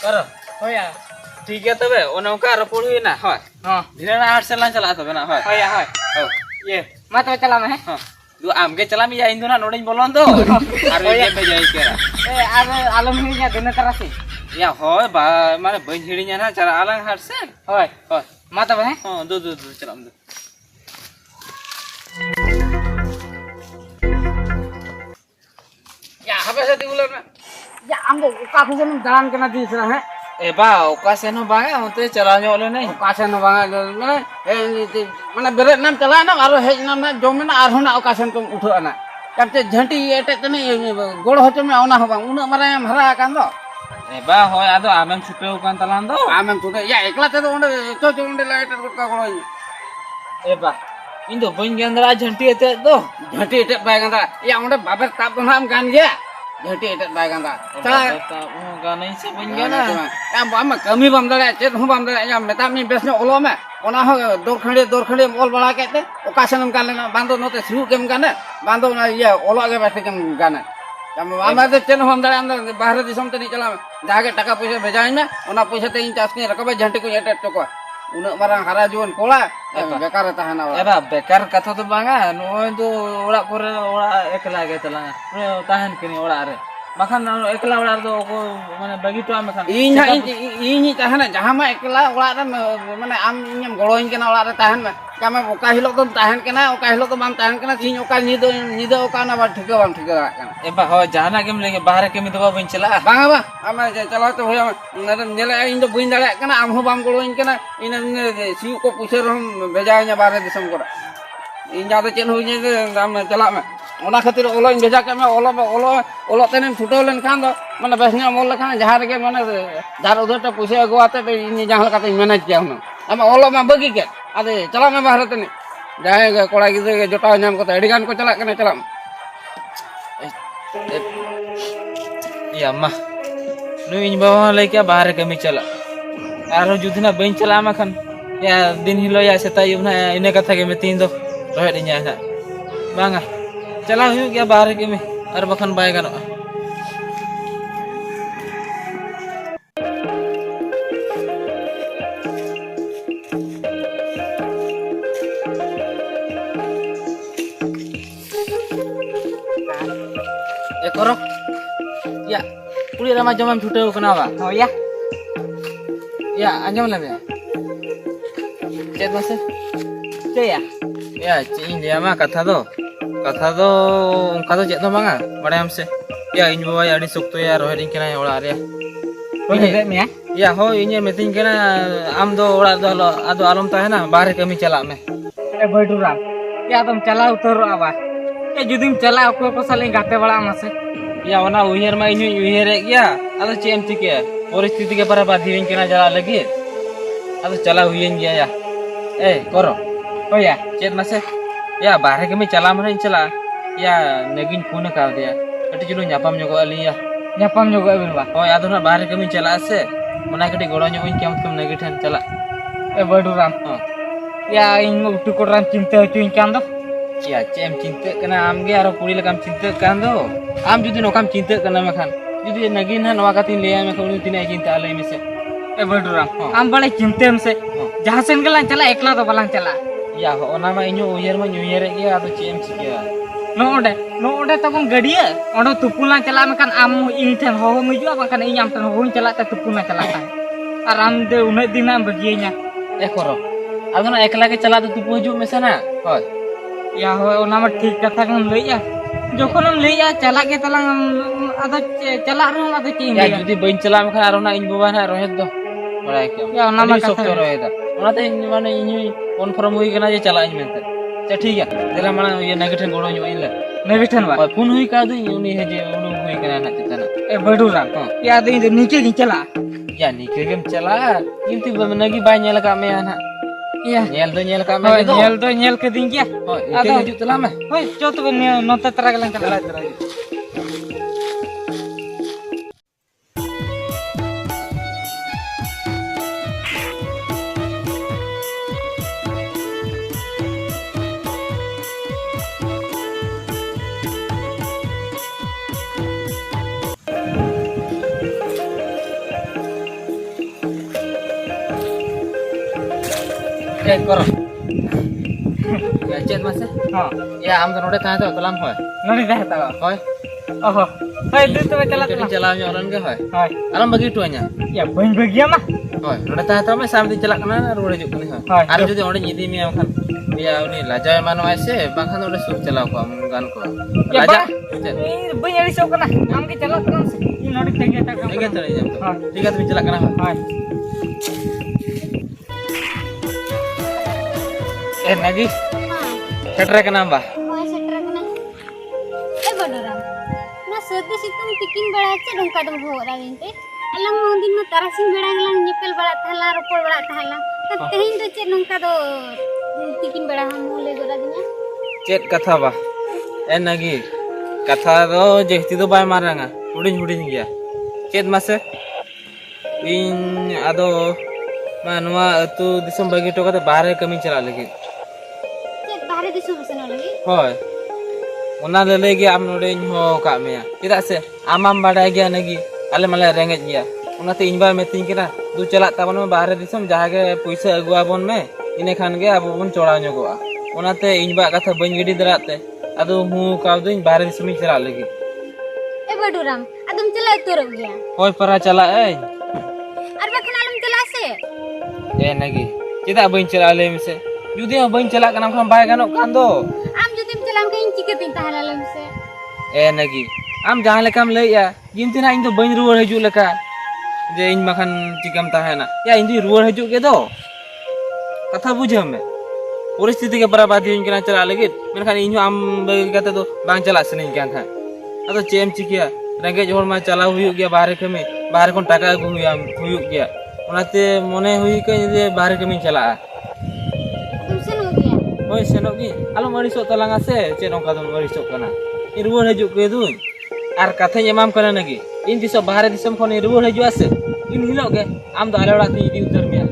करो होय या ठीक है तबे ओनका रपोड़ हुई ना होय हां धीरे ना हाट से लान चला तबे ना होय होय या होय हो ये मा तो चला में हां दु आमगे चला मी या इंदु ना नोडिन बोलन दो आरो ये बे जाई केरा ए आलम हिया दिन तरasi या होय बा माने बन हिड़िया ना चला आलंग हाट से होय होय मा तबे हैं हां दो चला दो या हबे से दिउला ना या हमको का खुजन दान करना दिस रहा है ए बा ओका से नो बागे ओते चला नो ले नहीं ओकाशन बांगा माने माने बेरे नाम चला ना आरो हेज नाम ना जमे ना आरो ना ओकाशन तुम उठो ना तबते झंटी एटे तने गोड़ होचो में ओना हो बांग उना मारे हरा कान दो ए बा होय आदो आमेम छुटे कान तलान दो आमेम छुटे या एकला ते ओंडे चो ओंडे लाइट का गोड़ ए बा इन दो बन गेंदरा झंटी एते दो झंटी एटे बागंदा या ओंडे बाबर ताप दो नाम गान गया झंटी एटे बागंदा चला गाने से बन गया ना em bám mà kami bám đây chết không bám đây em meta mi bes olo me ona ho dor khande ol bala ke te occasion kan le bando no te siu kem kan bando na ye olo ge bes kem kan em ama de chen hom dare andar bahar disam te ni chala jage taka paisa bhejain me ona paisa te in chas ni rakabe jhanti ko etet toko una marang hara juan kola bekar tahana ए बा बेकार कथा तो बांगा नोय तो ओड़ा पर ओड़ा एकला गे तलांगा ताहन किनी ओड़ा रे बाखान एकला ओड़ा दो को माने बगी तो आमे खान ᱤᱧ ᱛᱟᱦᱮᱱᱟ ᱡᱟᱦᱟᱸ ᱢᱟ ᱮᱠᱞᱟ ᱚᱲᱟᱜ ᱨᱮ ᱢᱟᱱᱮ ᱟᱢ ᱤᱧᱮᱢ ᱜᱚᱲᱚᱧ ᱠᱟᱱᱟ ᱚᱲᱟᱜ ᱨᱮ ᱛᱟᱦᱮᱱ ᱢᱮ ᱠᱟᱢᱮ ᱚᱠᱟ ᱦᱤᱞᱳᱜ ᱫᱚᱢ ᱛᱟᱦᱮᱱ ᱠᱟᱱᱟ ᱚᱠᱟ ᱦᱤᱞᱳᱜ ᱫᱚ ᱵᱟᱢ ᱛᱟᱦᱮᱱ ᱠᱟᱱᱟ ᱛᱤᱦᱤᱧ ᱚᱠᱟ ᱧᱤᱫᱟᱹ ᱚᱠᱟ ᱚᱱᱟ ᱵᱟ ᱴᱷᱤᱠᱟᱹ ᱵᱟᱢ ᱴᱷᱤᱠᱟᱹ ᱫᱟᱲᱮᱭᱟᱜ ᱠᱟᱱᱟ ए बा हो जाना केम लेके बाहर केमी तो बइन चला ᱵᱟᱝᱟ ᱵᱟᱝ ᱟᱢ ᱪᱟᱞᱟᱣ ᱛᱮ ᱦᱳᱭ ᱧᱮᱞᱮ ᱤᱧ ᱫᱚ ᱵᱟᱹᱧ ᱫᱟᱲᱮᱭᱟᱜ ᱠᱟᱱᱟ ᱟᱢ ᱦᱚᱸ ᱵᱟᱢ ᱜᱚᱲᱚᱧ ᱠᱟᱱᱟ ᱤᱧ ᱥᱤᱭᱳᱜ ᱠᱚ ᱯᱩᱭᱥᱟᱹ ᱨᱮᱦᱚᱸ ᱵᱷᱮᱡᱟᱣᱤᱧᱟ ᱵᱟᱦᱨᱮ ᱫᱤᱥᱚᱢ ᱠᱚᱨᱮ ᱤᱧ ᱡᱟᱦᱟᱸ ᱫᱚ ᱪᱮᱫ ᱦᱚᱸ ᱵᱟᱹᱧ ᱟᱢ ᱪᱟᱞᱟᱜ ᱢᱮ ona khatir oloñ bheja ke me olo tenem chuto len khan do mane besnya mol lekhan jahar ge mane jar udhar ta puise aguate te ini jahal kate manage kiya huna ama olo ma bagi ke ade chala me bahar tene jahe ge kola gidre ge jota nyam kate adi gan ko chala kene chala या अम्मा नु इन बाबा लेके बाहर केमी चला आरो जुदिना बइन चला मा खान या दिन हिलो या सेता युना इने कथा के में तीन दो रहे दिnya ना बांगा चला हुई गया बाहर के में और बखन बाय गानो ए करो या कुड़ी रमा जमम छुटे कना बा oh ya या अंजम लेबे चेत बसे ce ya या चीन लिया मा कथा दो उनका तो चेत बांगा बड़े हमसे या इन बाबा या सुक्तो या रोहिणी केना ओड़ा रे oh ya me ya या हो इने मेतिन केना आम दो ओड़ा दो आदो आलम ता है ना बाहर कमी चला में ए बैठुरा या तुम चला उतरो आबा ए जुदिम चला को को साले गाते बड़ा मसे या वना उहियर मा इनु उहियर गया आदो चेम ठीक है परिस्थिति के पर बाधिन केना जला लगी आदो चला हुईन गया या ए करो oh ya चेत मसे या बाहर कमी चला मन चला या नगिन फोन कर दिया कटी जुलु न्यापाम जोगो अलिया nyapam juga bin ba हो आदो ना बाहर कमी चला से मना कटी गोड़ो ᱧᱚᱜ केम तुम नगी ठन चला ए बैठुरा ya ing utu koran cinta cuin kan do या चेम चिंता कना आमगे आरो कुड़ी लकाम चिंता कान दो आम जुदी नोकाम चिंता कना मखान जुदी नगिन हा नवा कातिन लेया में खौनी तिना चिंता आले में से ए बैठुरा am bale cintem se jahan sen gelang chala ekla do balang chala या हो ओना मा इनु उयर मा न्यूयर गे आदो चेम चिकिया no ode tabung gadia ondo tupulan chala makan am ing ten ho miju makan ing am ten ho chala ta tupulan chala ta aram de unai dinam baginya ए करो आदो ना एकला के चला तो तू पुजु में से ना होय ya ho ona ma ठीक कथा kan लई ya जखन हम लई ya chala के talang ado chala ru ado cing या जुदी बइन चला में खान आरो ना इन बुबा ना रोहेत दो बड़ा के ya ona ma सब तो रोहेत ओना ते माने इनु कन्फर्म हुई गना जे चला इन मेंते चे ठीक है देला माना ये नगठन गोड़ो ᱧᱚᱜ इन ले nebitan ba फोन हुई का दो उनी हे जे उनु हुई कना ना चितना e बैठुरा ya de inde nike gi chala या निके गेम चला किंतु नगी बाय नेल का में ना ya नेल का में दो nyel do nyel ke ding ya हो इके हिजु तला में hoi co to nonte tara gelang chala Eh, koro. Ya, chat mas. हाँ Ya, am तो नोड़े ताहे तो कलाम होय. नड़ी रहे तक होय. ओहो हाय दूर तो चला Jadi चलाव nya orang ke hoy. हाय Alam bagi tuanya. या बन बगिया मा Hoy, nोड़े ताहे तो मैं सामने चला kana ruwar hijuk kani hoy. Hoy. Ar jodi onde nyidi mi am kan. Ya uni lajai manu aise bangkhan onde sur chalaw ko am gan ko. Ya, Laja. Ba. बन अड़ी सो कना आम के चला तरम से ये नड़ी तक तक Enggak chale jam to. Hoy. Tiga tu chala kana hoy. Hi Eh nagi, हाँ setre kana ba? वहाँ से ट्रक ना ए बडोरा ना सर्दी सितुंग तिकिन बेड़ा चे डोंका दम भोरा दिनते अलंग मोह दिन में तारासिंग बेड़ा गलांग निपेल बड़ा थाला रोपड़ बड़ा थाला तो तेहिन दो चे डोंका दो तिकिन बेड़ा हम मोले गोरा दिना Chat kata ba? Eh nagi, kata do jehti do bay maranga. Huding gya. Chat mase? In ado manwa atu disam bagi to kata bahare kami chala lagi. चे बाहर दिसु बसना लगी Hoy. Ona lele ge am node nho ka me ya. Tidak se amam badai gya nagi. Ale male renget gya. Ona te inba meting kira. Du chalak tabon me bahare disam jahage puisa agu abon me. Ine khan ge abu bon choda nyogoa. Ona te inba katha bain gidi darate. Adu hu ka du bahare disam chala lagi. ए बडोरा अदम चला तोर गया Hoy para chala eh. और बखन आलम चला से Eh nagi. Tidak bain chala le mise. Judi bain chala kana khan bai ganok kan do. आम जुदिम चलाम के इन चिकतिन ताहला lump से Eh nagi. Am jahan lekam lay ya. Gintina इन तो bain ruwar haju leka. Je in makan cikam tahena. Ya in di ruwar haju ke do. Kata bujam me. परिस्थिति के बराबर इन कना चला लगे. मेनखान इन am bagi kata do bang chala seni kan था. Atau cem cikia. Rengge johor ma chala huyuk gya bahare kami. Bahare kon taka agu huyuk gya. Onate mone hui ke je bahare kami chala. तुम से हो गया Hoy senok gi. Alo marisok talang ase. Cek nong kata marisok kana. Ini ruwar haju ke du. Ar kata nyamam kana nagi. In diso bahare disam kon ruwar haju ase. In hilok ge. Am do ale orat di utar mia.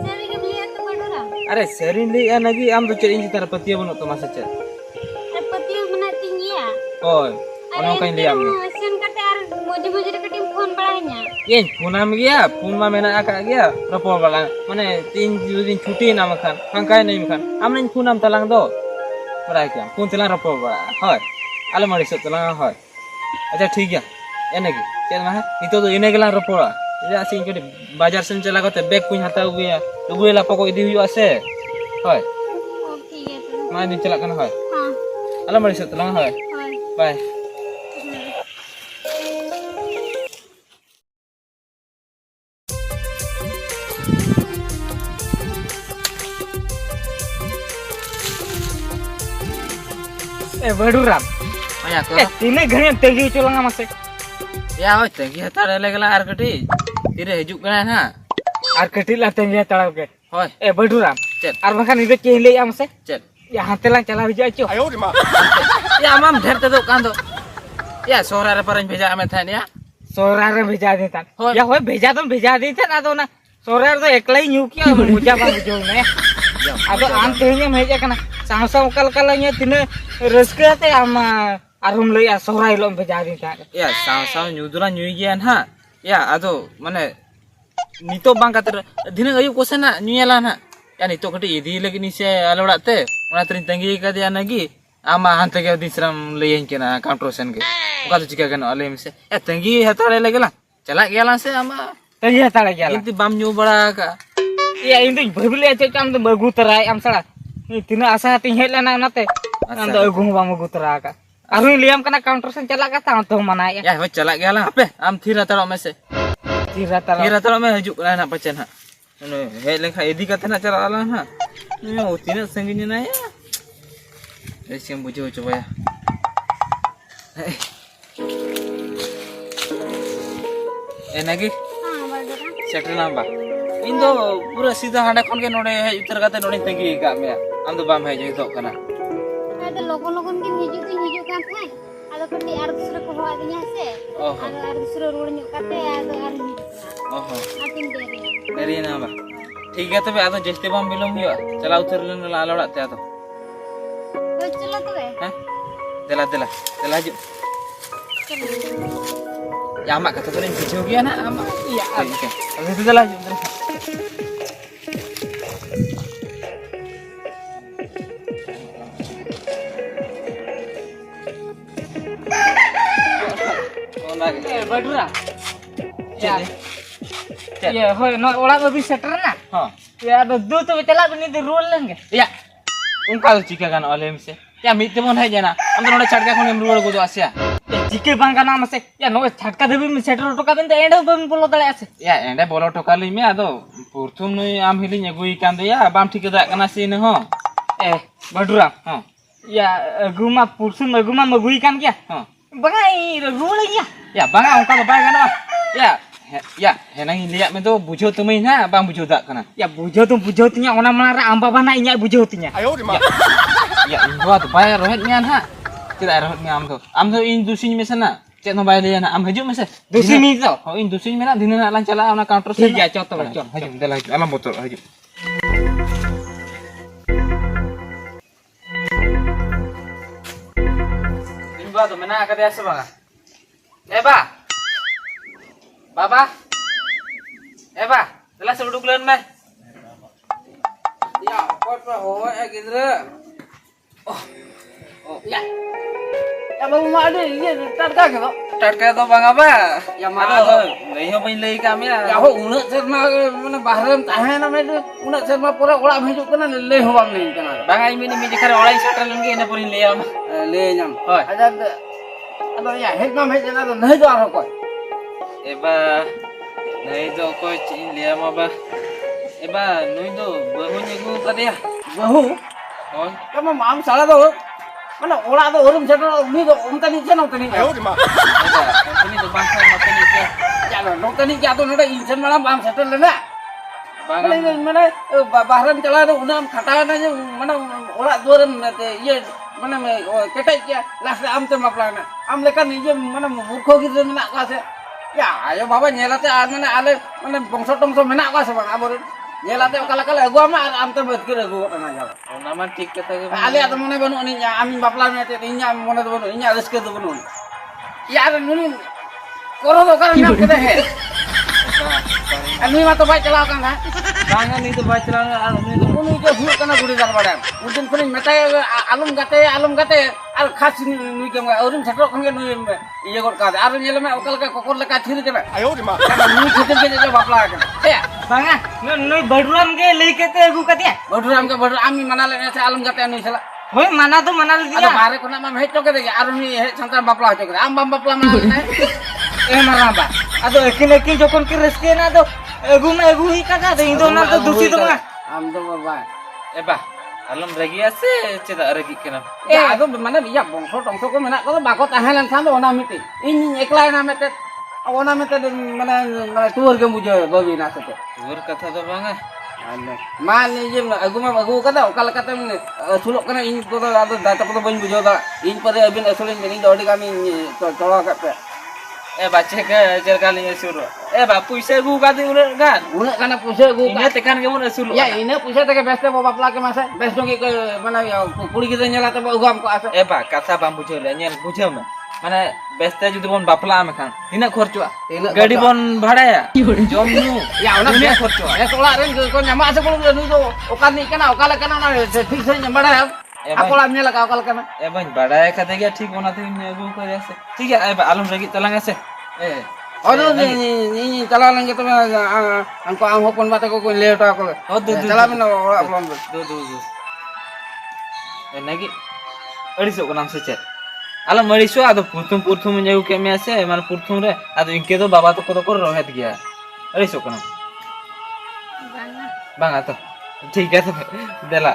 सरी के लिए तो Badora Are serin le ya nagi am do cer inji tar patiya bonok to masa cer. पति बना तिंगिया Hoy. Ono kain liam ni. Sen कते यार मोजे मोजे रे कटिम phone बड़ाइnya Yen punam gya. Pun ma mena aka gya. Rapor balang. Mane tin judin cuti nama kan. Hangkai nai kan. Am nen punam talang do. Berai kya. Pun talang rapor ba. Hoy. Ale marisok talang hoy. Acha ठीक है ये नहीं चल ना इतो तो इने गेला रपोड़ा ये आसी इनके बाजार से चला गते बैग कुछ हता हुआ तो गुएला पको इदी हुआ से होय ओ ठीक है तो मा दिन चला कना होय हां अला मरि से तला होय हां बाय ए बडूरा आया को ए तीने घणे तेगी चलंगा मसे या होय तंगी हता ले गेला आर कटी तिरे हिजुक कना ना आर कटी ला तेगी तड़ाव के होय ए बडूरा चल आर बखन इबे के ले आम से चल यहाँ तेला चला हिजा चो या माम ढेर ते दो कांदो या सोरा रे परन भेजा में था ने सोरा रे भेजा देता होय। या होय भेजा देता ना तो ना सोरा रे तो एकला ही न्यू किया मुजा बा बुझो ने अब आम तेने भेजा कना सांसा कल कल nya तिने रस्के ते आम आरुम ले या सोरा इलो भेजा देता या Sao nyudura nyui gian ha ya ado mane nito bang kata dinang ayu kosena nyuyala na ya nito kati idi lagi ni se alora te ona trin tangi ka dia nagi ama hante ke disram leyen kena controsen ke oka tu chika kena ale mise ya tangi hatare lagela chala gela se ama तेगी हता गया inti bam nyu bara ka या इन तो भबिले चे काम तो बगु तराय आम सड़ा तिना आशा ती हेल लेना नाते आम तो अगु बा मगु तरा का आरु लियाम कना काउंटर से चला का ता तो मना या ya ho chala gela ape am thira taro me se तीरा तरा thira taro me hajuk na na pachen ha no he lekha edi kata na chala ala ha ni utina sanginya na ya Siang bujo coba ya. Nagi हां Badora settle नाम बा इन दो पूरा सीधा हांडे खन के नोडे उतर गाते नोडे तंगी का मे आम दो बाम है जे तो कना ada logon kin hijau kan teh ada kati ar dusra ko ho adinya se ओहो ada ar dusra road new kate ada ar ओहो atin deri तेरी नाम बा ठीक है तबे आदो जस्ते बाम बिलम हुआ चला उतर लेन लालड़ा ते आदो तो चलो तो है हैं देला जो ya mak kata tulen video gya na ama या iya itu dala bagi. Badura. Ya. Cek. Ya, hoi no orang lebih seter na. Ha. Ya, ada dua tu betul bini di rule lenge. Ya. Ungkal jika kan oleh mse. Ya mit temon hai jana. Am node chhatka khon em ruwar godo asya. Ya, jike bang kana mase. Ya, no chhatka debi mi seter to kabin to ende bam bolo dale ase. Ya ende bolo tokali me ado purthum nui am hili nyagui kan de ya bam thik da kana sin ho. Badura. Ha. Ya, guma guma magui kan kya? Ha. Bangai rule ya. Ya banga ungkal ba kan ba. Ya. Ya, henang lihat me to bujo tumai na bang bujo da kana. Ya, bujo tinya ona menara amba bana inya bujo tinya. Ya ingwa tu bayar rohet mian ha. Tidak rohet mi am to in dusin me sana. Cek no bayar liana am haju me se. Dusi mi to. Oh in dusin me na dina na lan chala na counter se. Iya, contoh. Haju dela alam botol haju. Ingwa tu mena ka dia banga. Ba. Baba. Ba. Dela se duduk len me. Ya, kau apa hoa gidra? Ya. Ya baru mak ada ye tarka ke to. Tatka to banga ba. Ya ma Ado lei ho bain lei kami Ya ya. ho unak serma mana bahram tahan na me unak serma pura ola bhaju kana le ho bam nei kana. Banga ini ni mi khare olai satal lenge ene purin lei am. Le nyam. Hoi. Ada ya het nam het na to nahi to ar ko. Eba nai do ko chin lei am ba. Eba nui do bahu nyagu ka dia. Bahu Hoi. kama mam sala to mana ola to orum chana uni to umtani chana umtani. Eba ini do bangsa makani ke. Ya no umtani kya to noda insan mala bam settle le na. Banga mana bahram chala to unam khata na je mana ola duaram ye mana me ketai kya last am te mapla na am lekan nije mana murkho gidra mena ko ase. Ya ayo baba nyelate mana ale mana bongso tongso mena ko ase bang abor nyelate kala agu ama am te bet kira agu na ja. nama tik kata ke. Ale atau mana banu ni amin bapla me te inya mana do banu inya reske do banu. Ya ada nuni koro do kan nyam kete he. Ani ma to bai chala kan ha. Banga ni to baca lang ni to. Uni ke hu kana gudi dar badam. Udin kuning metai alum gate ar khas nui ke aurum setok kan nui iye gor ka ar nyele me okal ka kokor leka thiri ke. Ayo di ma. Nui khitin ke je bapla kan. Ya. Banga, noi baduram ke leike te agu katia. Boduram ke bodur ami manale ne alum gate nui sala. Hoi mana to manal Ada dia. bare kona mam het ke de ar nui het santar bapla ke. Am bam bapla manale ne. Maraba. Ado ekin jokon ki reske na do agu hi kata de indo na to dusi to banga. Am do baba. Eba alam ragi ase ceda ragi kena. Ya ado mana biya bongso tongso ko mena ko bako tahan lan kan ona miti. In ekla na mete ona mete mana tuur ke mujo babi na sate. Ur kata to banga. Mal ni je agu kata okal kata mene sulok kana in ko ado data ko ban bujo da in pare abin asolin meni dodi kami tolo ka pe. Eba cek jar kali suru. Eba puisa gu kati urat kan. Una kana puse gu Ini tekan ke mana suru. ya ine puse te ke beste bapak laki masa bes dong ke mana ya kuli kita nyala te ugam ko asa. Eba kata bang bujau le nyel bujau me. Mana beste judi bon bapla am kan. Tina khorcho. Gadi bon bhada ya. Jom nu. Ya ona Dunia bes khorcho. ya sola ren ko nyama ase ko nu do okal ni kana okal kana na ठीक से nyama ya. Aku lamnya la okal kana. Eba bada kata gya ठीक होना थी gu ko ase. ठीक है eba alam ragi talang ase. Ono ni chala lang gitu angko ang hopon bata ko le ta ko. Oh du Chala men ora apalon. du. Nagi अड़िसो को नाम से check आलम अड़िसो आदो पुरथुम जाऊ के में आसे माने पुरथुम रे आदो इनके तो बाबा तो को रोहेत गया अड़िसो को नाम Banga. बांगा तो ठीक है तो देला